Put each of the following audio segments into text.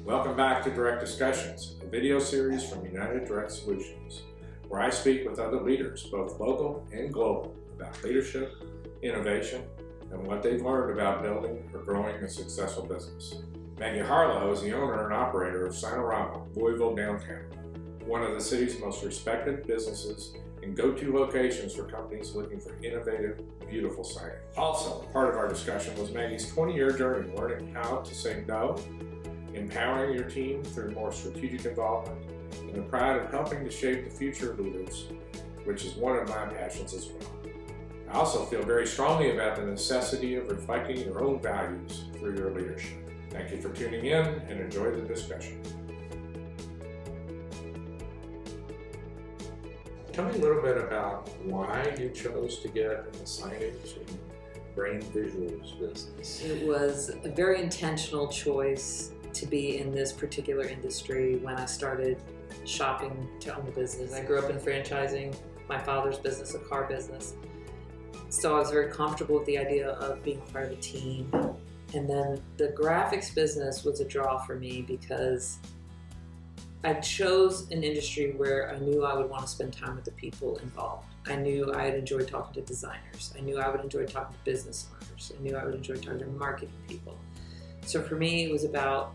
Welcome back to Direct Discussions, a video series from United Direct Solutions, where I speak with other leaders, both local and global, about leadership, innovation, and what they've learned about building or growing a successful business. Maggie Harlow is the owner and operator of Signarama Louisville Downtown, one of the city's most respected businesses and go-to locations for companies looking for innovative, beautiful signage. Also, part of our discussion was Maggie's 20-year journey learning how to say no, empowering your team through more strategic involvement, and the pride of helping to shape the future of leaders, which is one of my passions as well. I also feel very strongly about the necessity of reflecting your own values through your leadership. Thank you for tuning in and enjoy the discussion. Tell me a little bit about why you chose to get in the signage and brand visuals business. It was a very intentional choice to be in this particular industry when I started shopping to own a business. I grew up in franchising, my father's business, a car business. So I was very comfortable with the idea of being part of a team. And then the graphics business was a draw for me because I chose an industry where I knew I would want to spend time with the people involved. I knew I'd enjoy talking to designers. I knew I would enjoy talking to business owners. I knew I would enjoy talking to marketing people. So for me, it was about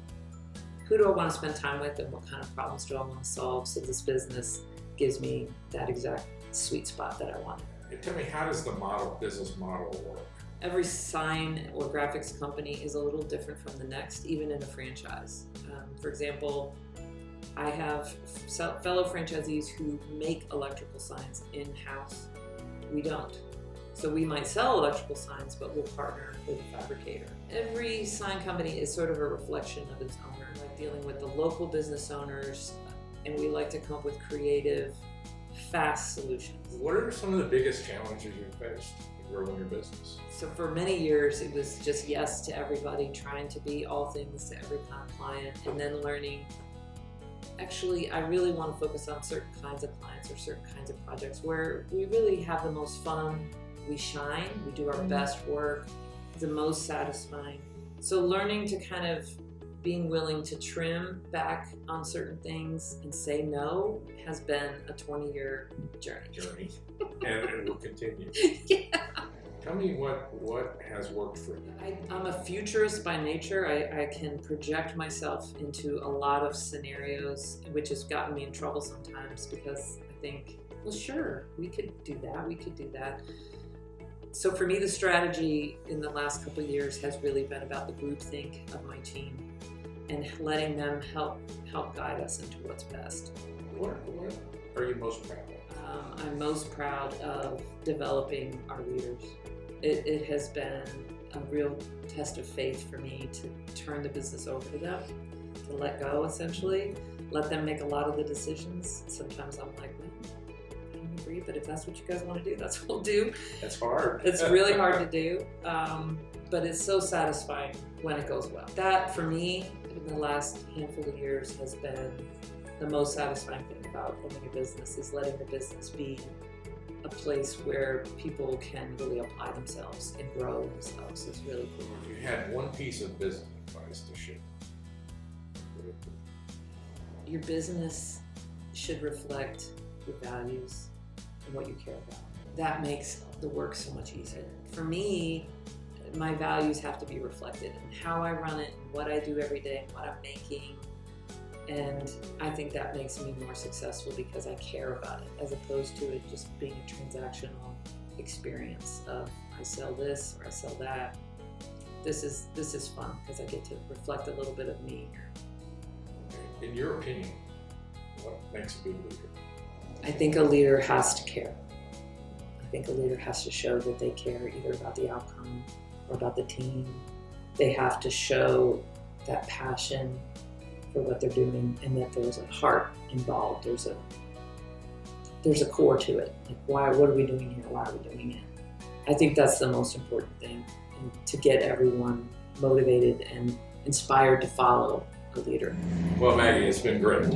who do I want to spend time with and what kind of problems do I want to solve, so this business gives me that exact sweet spot that I wanted. And tell me, how does the business model work? Every sign or graphics company is a little different from the next, even in a franchise. For example, I have fellow franchisees who make electrical signs in-house. We don't. So we might sell electrical signs, but we'll partner with a fabricator. Every sign company is sort of a reflection of its owner, like dealing with the local business owners, and we like to come up with creative, fast solutions. What are some of the biggest challenges you've faced in growing your business? So for many years, it was just yes to everybody, trying to be all things to every kind of client, and then learning, actually, I really want to focus on certain kinds of clients or certain kinds of projects where we really have the most fun, we shine, we do our best work, the most satisfying. So learning to kind of being willing to trim back on certain things and say no has been a 20-year journey. And it will continue. Yeah. Tell me what has worked for you. I'm a futurist by nature. I can project myself into a lot of scenarios, which has gotten me in trouble sometimes because I think, well, sure, we could do that. So for me, the strategy in the last couple of years has really been about the groupthink of my team and letting them help guide us into what's best. What are you most proud of? I'm most proud of developing our leaders. It has been a real test of faith for me to turn the business over to them, to let go essentially, let them make a lot of the decisions. Sometimes I'm like, well, I don't agree, but if that's what you guys want to do, that's what we'll do. That's hard. It's really hard to do, but it's so satisfying when it goes well. That, for me, in the last handful of years has been the most satisfying thing about owning a business, is letting the business be a place where people can really apply themselves and grow themselves. It's really cool. If you had one piece of business advice to share, your business should reflect your values and what you care about. That makes the work so much easier. For me, my values have to be reflected in how I run it, and what I do every day, and what I'm making. And I think that makes me more successful because I care about it, as opposed to it just being a transactional experience of I sell this or I sell that. This is fun because I get to reflect a little bit of me here. In your opinion, what makes a good leader? I think a leader has to care. I think a leader has to show that they care either about the outcome or about the team. They have to show that passion for what they're doing, and that there's a heart involved. There's a core to it. Like, what are we doing here? Why are we doing it? I think that's the most important thing, and to get everyone motivated and inspired to follow a leader. Well, Maggie, it's been great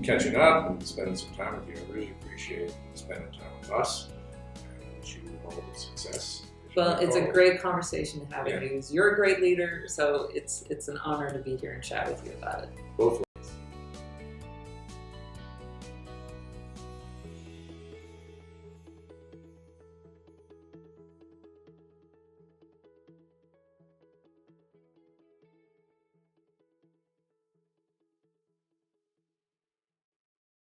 catching up and spending some time with you. I really appreciate spending time with us. I wish you all the success as Well, it's a great conversation to have Yeah. with you. You're a great leader, so it's an honor to be here and chat with you about it. Both